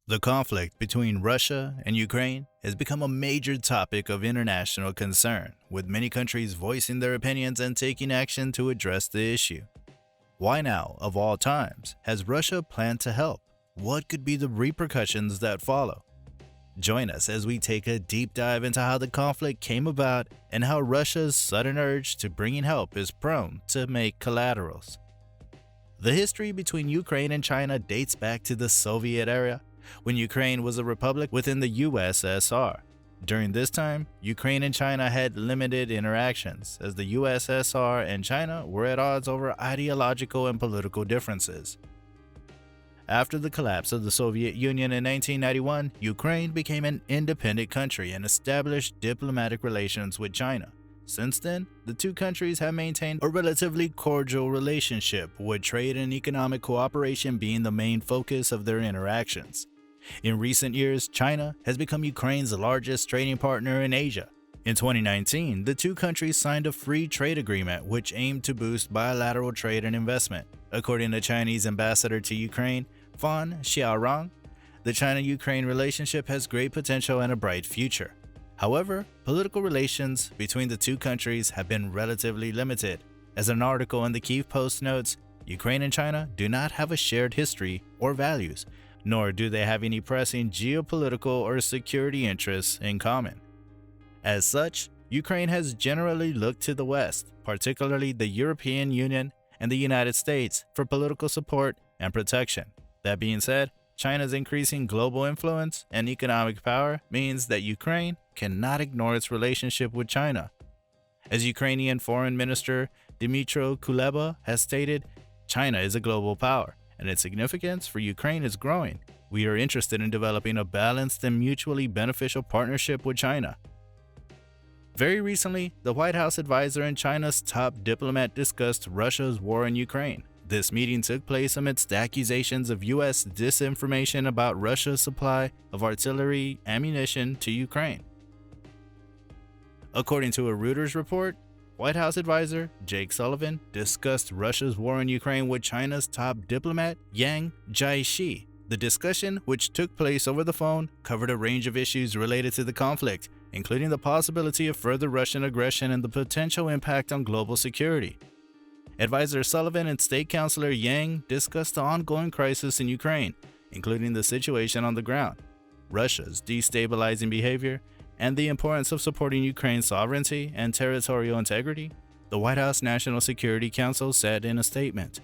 The conflict between Russia and Ukraine has become a major topic of international concern, with many countries voicing their opinions and taking action to address the issue. Why now, of all times, has Russia planned to help? What could be the repercussions that follow? Join us as we take a deep dive into how the conflict came about and how Russia's sudden urge to bring in help is prone to make collaterals. The history between Ukraine and China dates back to the Soviet era, when Ukraine was a republic within the USSR. During this time, Ukraine and China had limited interactions, as the USSR and China were at odds over ideological and political differences. After the collapse of the Soviet Union in 1991, Ukraine became an independent country and established diplomatic relations with China. Since then, the two countries have maintained a relatively cordial relationship, with trade and economic cooperation being the main focus of their interactions. In recent years, China has become Ukraine's largest trading partner in Asia. In 2019, the two countries signed a free trade agreement which aimed to boost bilateral trade and investment. According to Chinese ambassador to Ukraine, Fan Xiaorong, the China-Ukraine relationship has great potential and a bright future. However, political relations between the two countries have been relatively limited. As an article in the Kyiv Post notes, Ukraine and China do not have a shared history or values, nor do they have any pressing geopolitical or security interests in common. As such, Ukraine has generally looked to the West, particularly the European Union and the United States, for political support and protection. That being said, China's increasing global influence and economic power means that Ukraine cannot ignore its relationship with China. As Ukrainian Foreign Minister Dmytro Kuleba has stated, China is a global power, and its significance for Ukraine is growing. We are interested in developing a balanced and mutually beneficial partnership with China. Very recently, the White House advisor and China's top diplomat discussed Russia's war in Ukraine. This meeting took place amidst accusations of U.S. disinformation about Russia's supply of artillery ammunition to Ukraine. According to a Reuters report, White House advisor Jake Sullivan discussed Russia's war in Ukraine with China's top diplomat Yang Jiechi. The discussion, which took place over the phone, covered a range of issues related to the conflict, including the possibility of further Russian aggression and the potential impact on global security. Advisor Sullivan and State Councilor Yang discussed the ongoing crisis in Ukraine, including the situation on the ground, Russia's destabilizing behavior, and the importance of supporting Ukraine's sovereignty and territorial integrity, the White House National Security Council said in a statement.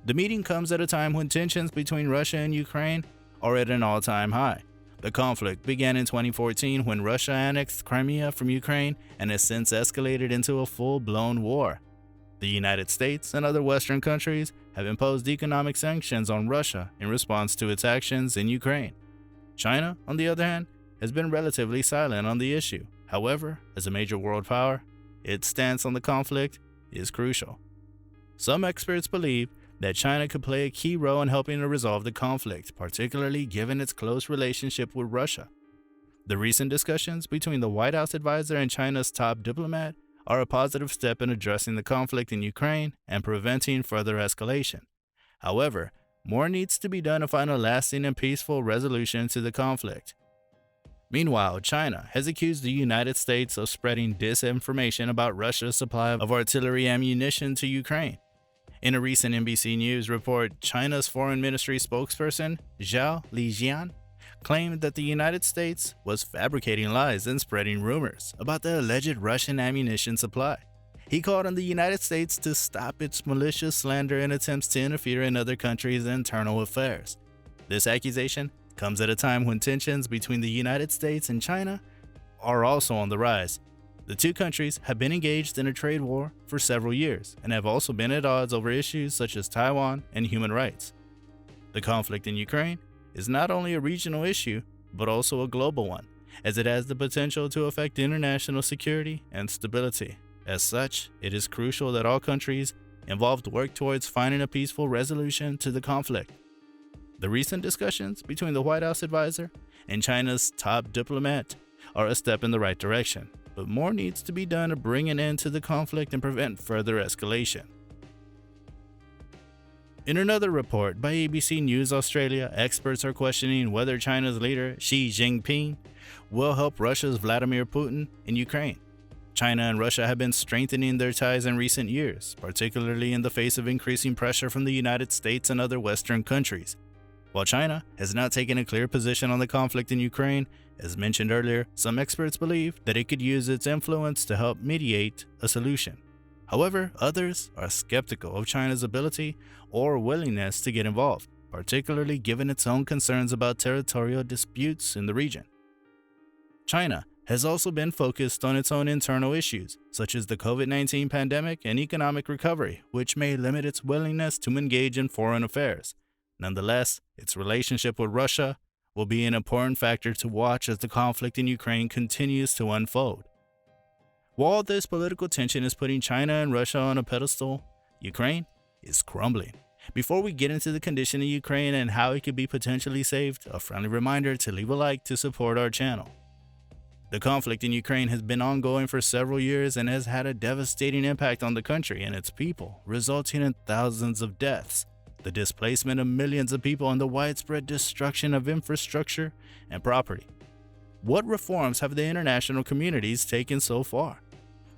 The meeting comes at a time when tensions between Russia and Ukraine are at an all-time high. The conflict began in 2014 when Russia annexed Crimea from Ukraine and has since escalated into a full-blown war. The United States and other Western countries have imposed economic sanctions on Russia in response to its actions in Ukraine. China, on the other hand, has been relatively silent on the issue. However, as a major world power, its stance on the conflict is crucial. Some experts believe that China could play a key role in helping to resolve the conflict, particularly given its close relationship with Russia. The recent discussions between the White House advisor and China's top diplomat are a positive step in addressing the conflict in Ukraine and preventing further escalation. However, more needs to be done to find a lasting and peaceful resolution to the conflict. Meanwhile, China has accused the United States of spreading disinformation about Russia's supply of artillery ammunition to Ukraine. In a recent NBC News report, China's Foreign Ministry spokesperson, Zhao Lijian, claimed that the United States was fabricating lies and spreading rumors about the alleged Russian ammunition supply. He called on the United States to stop its malicious slander and attempts to interfere in other countries' internal affairs. This accusation comes at a time when tensions between the United States and China are also on the rise. The two countries have been engaged in a trade war for several years and have also been at odds over issues such as Taiwan and human rights. The conflict in Ukraine is not only a regional issue, but also a global one, as it has the potential to affect international security and stability. As such, it is crucial that all countries involved work towards finding a peaceful resolution to the conflict. The recent discussions between the White House advisor and China's top diplomat are a step in the right direction, but more needs to be done to bring an end to the conflict and prevent further escalation. In another report by ABC News Australia, experts are questioning whether China's leader Xi Jinping will help Russia's Vladimir Putin in Ukraine. China and Russia have been strengthening their ties in recent years, particularly in the face of increasing pressure from the United States and other Western countries. While China has not taken a clear position on the conflict in Ukraine, as mentioned earlier, some experts believe that it could use its influence to help mediate a solution. However, others are skeptical of China's ability or willingness to get involved, particularly given its own concerns about territorial disputes in the region. China has also been focused on its own internal issues, such as the COVID-19 pandemic and economic recovery, which may limit its willingness to engage in foreign affairs. Nonetheless, its relationship with Russia will be an important factor to watch as the conflict in Ukraine continues to unfold. While this political tension is putting China and Russia on a pedestal, Ukraine is crumbling. Before we get into the condition of Ukraine and how it could be potentially saved, a friendly reminder to leave a like to support our channel. The conflict in Ukraine has been ongoing for several years and has had a devastating impact on the country and its people, resulting in thousands of deaths, the displacement of millions of people, and the widespread destruction of infrastructure and property. What reforms have the international communities taken so far?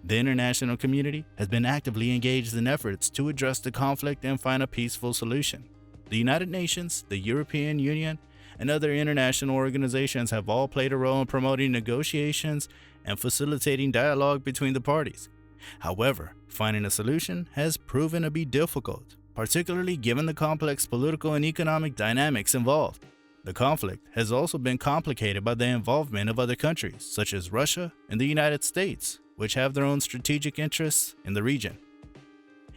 The international community has been actively engaged in efforts to address the conflict and find a peaceful solution. The United Nations, the European Union, and other international organizations have all played a role in promoting negotiations and facilitating dialogue between the parties. However, finding a solution has proven to be difficult, particularly given the complex political and economic dynamics involved. The conflict has also been complicated by the involvement of other countries, such as Russia and the United States, which have their own strategic interests in the region.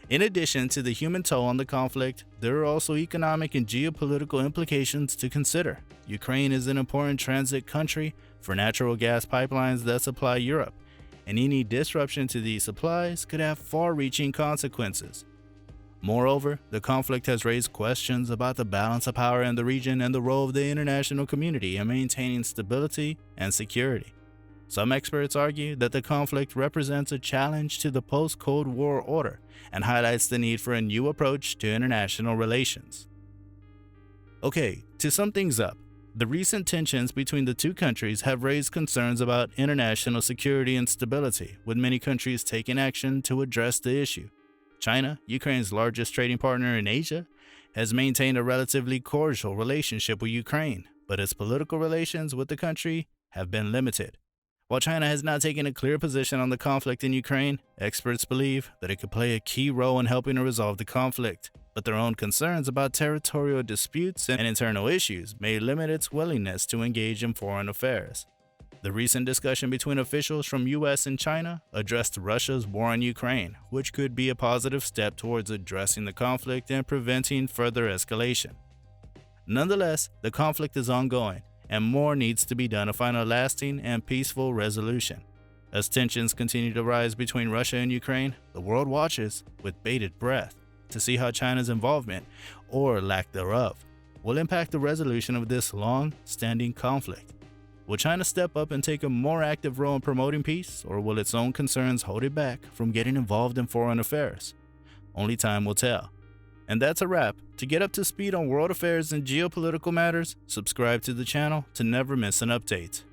In addition to the human toll on the conflict, there are also economic and geopolitical implications to consider. Ukraine is an important transit country for natural gas pipelines that supply Europe, and any disruption to these supplies could have far-reaching consequences. Moreover, the conflict has raised questions about the balance of power in the region and the role of the international community in maintaining stability and security. Some experts argue that the conflict represents a challenge to the post-Cold War order and highlights the need for a new approach to international relations. Okay, to sum things up, the recent tensions between the two countries have raised concerns about international security and stability, with many countries taking action to address the issue. China, Ukraine's largest trading partner in Asia, has maintained a relatively cordial relationship with Ukraine, but its political relations with the country have been limited. While China has not taken a clear position on the conflict in Ukraine, experts believe that it could play a key role in helping to resolve the conflict, but their own concerns about territorial disputes and internal issues may limit its willingness to engage in foreign affairs. The recent discussion between officials from US and China addressed Russia's war in Ukraine, which could be a positive step towards addressing the conflict and preventing further escalation. Nonetheless, the conflict is ongoing, and more needs to be done to find a lasting and peaceful resolution. As tensions continue to rise between Russia and Ukraine, the world watches with bated breath to see how China's involvement, or lack thereof, will impact the resolution of this long-standing conflict. Will China step up and take a more active role in promoting peace, or will its own concerns hold it back from getting involved in foreign affairs? Only time will tell. And that's a wrap. To get up to speed on world affairs and geopolitical matters, subscribe to the channel to never miss an update.